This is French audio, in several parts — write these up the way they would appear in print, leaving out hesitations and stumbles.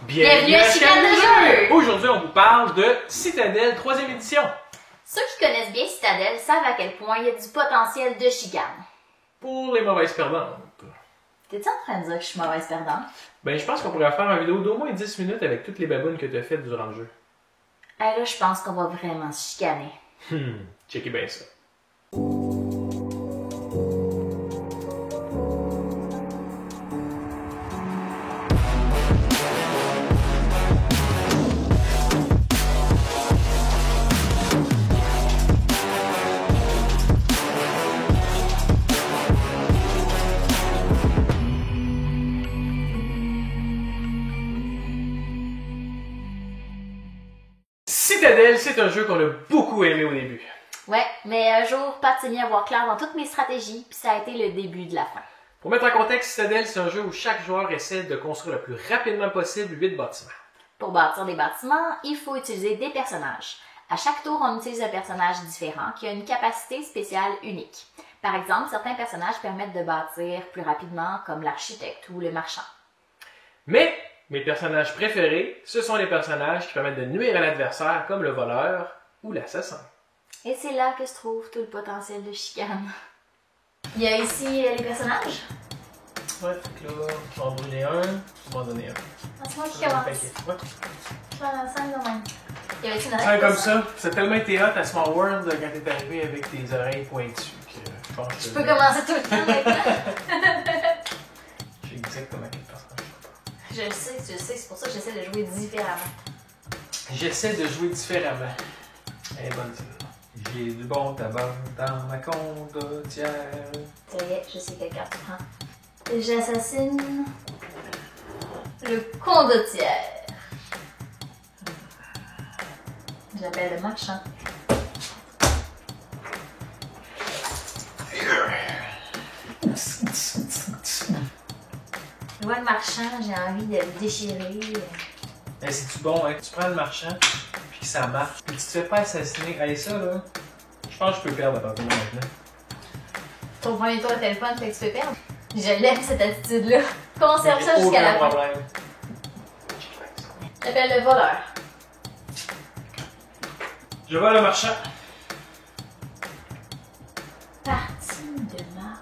Bienvenue à Chicane de jeu! Aujourd'hui, on vous parle de Citadelle 3e édition. Ceux qui connaissent bien Citadelle savent à quel point il y a du potentiel de chicane. Pour les mauvaises perdantes. T'es-tu en train de dire que je suis mauvaise perdante? Ben, je pense qu'on pourrait faire une vidéo d'au moins 10 minutes avec toutes les babounes que tu as faites durant le jeu. Là, je pense qu'on va vraiment se chicaner. Checkez bien ça. Citadelle, c'est un jeu qu'on a beaucoup aimé au début. Ouais, mais un jour, Pat s'est mis à voir clair dans toutes mes stratégies, puis ça a été le début de la fin. Pour mettre en contexte, Citadelle, c'est un jeu où chaque joueur essaie de construire le plus rapidement possible 8 bâtiments. Pour bâtir des bâtiments, il faut utiliser des personnages. À chaque tour, on utilise un personnage différent qui a une capacité spéciale unique. Par exemple, certains personnages permettent de bâtir plus rapidement, comme l'architecte ou le marchand. Mais mes personnages préférés, ce sont les personnages qui permettent de nuire à l'adversaire, comme le voleur ou l'assassin. Et c'est là que se trouve tout le potentiel de chicane. Il y a ici les personnages. Ouais, fait que là, je vais en brûler un, je vais en donner un. C'est moi qui commence. Ouais. Je vais en 5 de même. Il y avait une oreille Ouais, comme ça. Ça a tellement été hot à Small World quand t'es arrivé avec tes oreilles pointues que je pense que... Je peux commencer tout le temps maintenant. Je sais exactement quel personnage. Je le sais, c'est pour ça que j'essaie de jouer différemment. J'essaie de jouer différemment. Elle est bonne celle-là. J'ai du bon tabac dans ma condottière. Ça y est, je sais quelle carte tu prends. J'assassine le condottière. J'appelle le marchand. Je vois le marchand, j'ai envie de le déchirer. Hey, c'est-tu bon, hein? Tu prends le marchand, puis que ça marche, puis tu te fais pas assassiner. Hey, ça, là, je pense que je peux perdre à partir de maintenant. Ton premier tour était le fun, fait que tu peux perdre. Je l'aime cette attitude-là. Conserve ça jusqu'à la fin. Problème. J'appelle le voleur. Je vois le marchand. Partie de ma...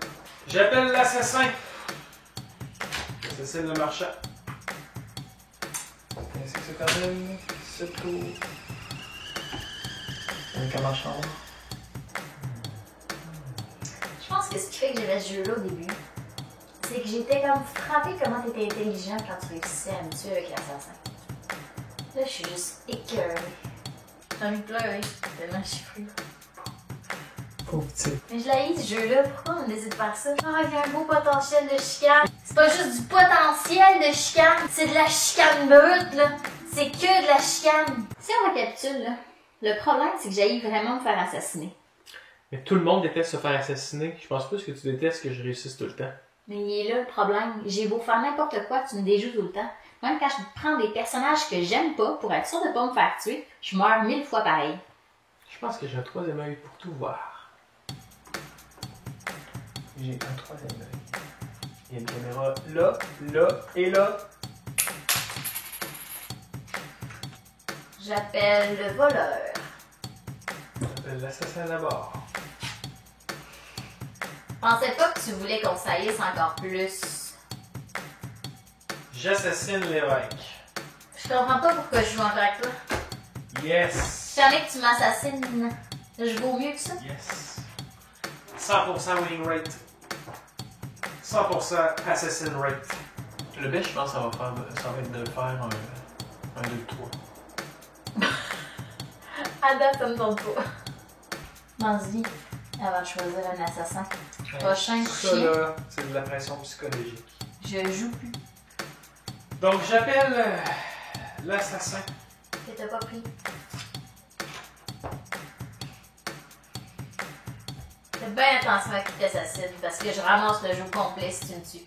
J'appelle l'assassin. J'assassine le marchand. Est-ce que c'est quand même 7 tours? Avec un marchand. Je pense que ce qui fait que j'aimais ce jeu-là au début, c'est que j'étais comme frappée comment t'étais intelligent quand tu réussissais à me tuer avec l'assassin. Là, je suis juste écœurée. J'ai envie de pleurer, tellement je suis frue. Pauvre petit. Mais je l'ai ce jeu-là, pourquoi on décide de faire ça? Ah, il y a un beau potentiel de chicane. C'est pas juste du potentiel de chicane, c'est de la chicane brute, là. C'est que de la chicane. Si on récapitule, là, le problème, c'est que j'haïs vraiment me faire assassiner. Mais tout le monde déteste se faire assassiner. Je pense pas que tu détestes que je réussisse tout le temps. Mais il est là le problème. J'ai beau faire n'importe quoi, tu me déjoues tout le temps. Même quand je prends des personnages que j'aime pas pour être sûr de pas me faire tuer, je meurs 1000 fois pareil. Je pense que j'ai un troisième œil pour tout voir. J'ai un troisième œil. Il y a une caméra là, là et là. J'appelle le voleur. J'appelle l'assassin d'abord. Je pensais pas que tu voulais qu'on saillisse encore plus. J'assassine l'évêque. Je comprends pas pourquoi je joue encore avec toi. Yes! J'en ai que tu m'assassines. Je vaux mieux que ça. Yes! 100% winning rate. 100% assassin rate. Le best, je pense, ça va être de faire un 2-3. À date, ça me tombe pas. Pense-y, avant de choisir un assassin. Prochain Ça, chien. là, c'est de la pression psychologique. Je joue plus. Donc, j'appelle l'assassin. Que t'as pas pris. Fais bien attention à qui t'assassine parce que je ramasse le jeu complet si tu me tues.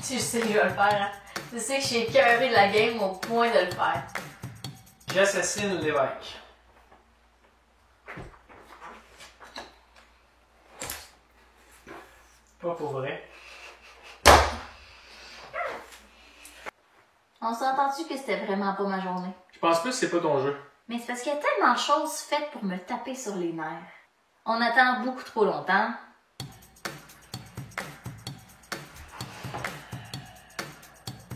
Tu sais que je vais le faire, hein? Tu sais que je suis écœurée de la game au point de le faire. J'assassine l'évêque. Pas pour vrai. On s'est entendu que c'était vraiment pas ma journée. Je pense plus que c'est pas ton jeu. Mais c'est parce qu'il y a tellement de choses faites pour me taper sur les nerfs. On attend beaucoup trop longtemps.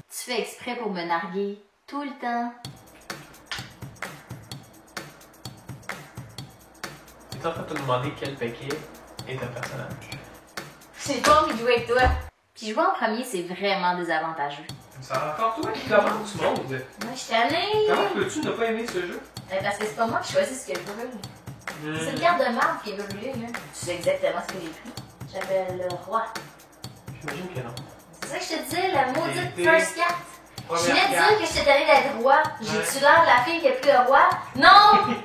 Tu fais exprès pour me narguer tout le temps. Tu es en train de te demander quel paquet est un personnage. J'ai pas envie de jouer avec toi. Puis jouer en premier, c'est vraiment désavantageux. C'est encore toi qui commence, Maud. Moi, je suis tannée. Comment peux-tu ne pas aimer ce jeu? Parce que c'est pas moi qui choisis ce que je brûle. C'est une carte de marbre qui est brûlée, là. Tu sais exactement ce que j'ai pris. J'appelle le roi. J'imagine que non. C'est ça que je te disais, la maudite C'était- first carte. Je Première venais de carte. dire que j'étais allée d'être roi. Ouais. J'ai-tu l'air de la fille qui a pris le roi? Non!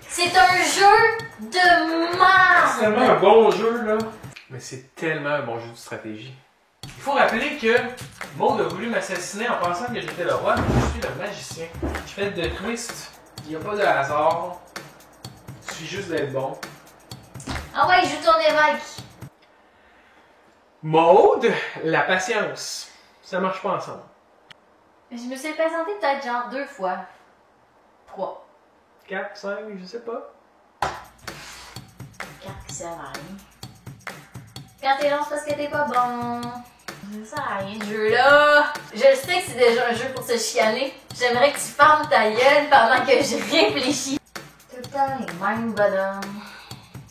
C'est un jeu de C'est tellement un merde! bon jeu, là. Mais c'est tellement un bon jeu de stratégie. Il faut rappeler que Maud a voulu m'assassiner en pensant que j'étais le roi, mais je suis le magicien. Je fais de twist. Il n'y a pas de hasard. Il suffit juste d'être bon. Ah ouais, joue ton évêque. Maud, la patience. Ça marche pas ensemble. Je me suis présentée peut-être genre 2 fois. 3. 4, 5, je sais pas. 4 qui servent à rien. Quand t'es long, c'est parce que t'es pas bon. Ça sert à rien ce jeu-là. Je sais que c'est déjà un jeu pour se chicaner. J'aimerais que tu fermes ta gueule pendant que je réfléchis. Tout le temps les mêmes bonhommes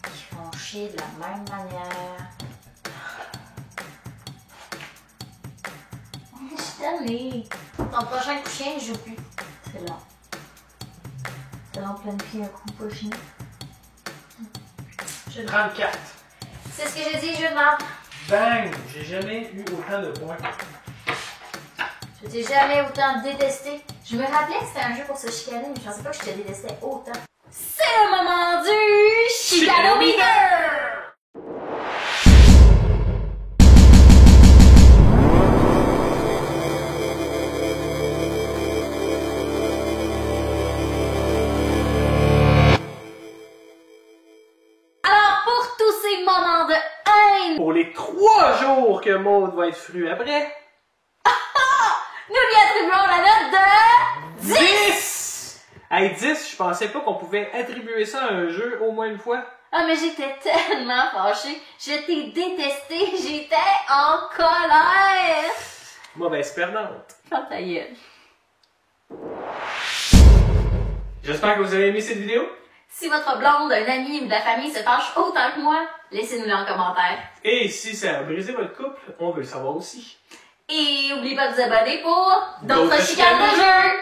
qui font chier de la même manière. Je suis tannée. Ton prochain coup chien, je joue plus. C'est long. C'est long de planifier un coup pas chien. 34. C'est ce que j'ai dit, jeu de merde. Bang! J'ai jamais eu autant de points. Je t'ai jamais autant détesté. Je me rappelais que c'était un jeu pour se chicaner, mais je pensais pas que je te détestais autant. C'est le moment du Chicanomètre! Alors, pour tous ces moments de haine, Pour les 3 jours que Maud va être frue après. nous lui attribuons la note de 10! Hey, 10, je pensais pas qu'on pouvait attribuer ça à un jeu au moins une fois. Ah, mais j'étais tellement fâchée. Je t'ai détesté. J'étais en colère. Mauvaise perdante. Ferme ta gueule. J'espère que vous avez aimé cette vidéo. Si votre blonde, un ami ou de la famille se fâche autant que moi, laissez-nous-le en commentaire. Et si ça a brisé votre couple, on veut le savoir aussi. Et n'oubliez pas de vous abonner pour D'autres d'autres chicanes de jeu.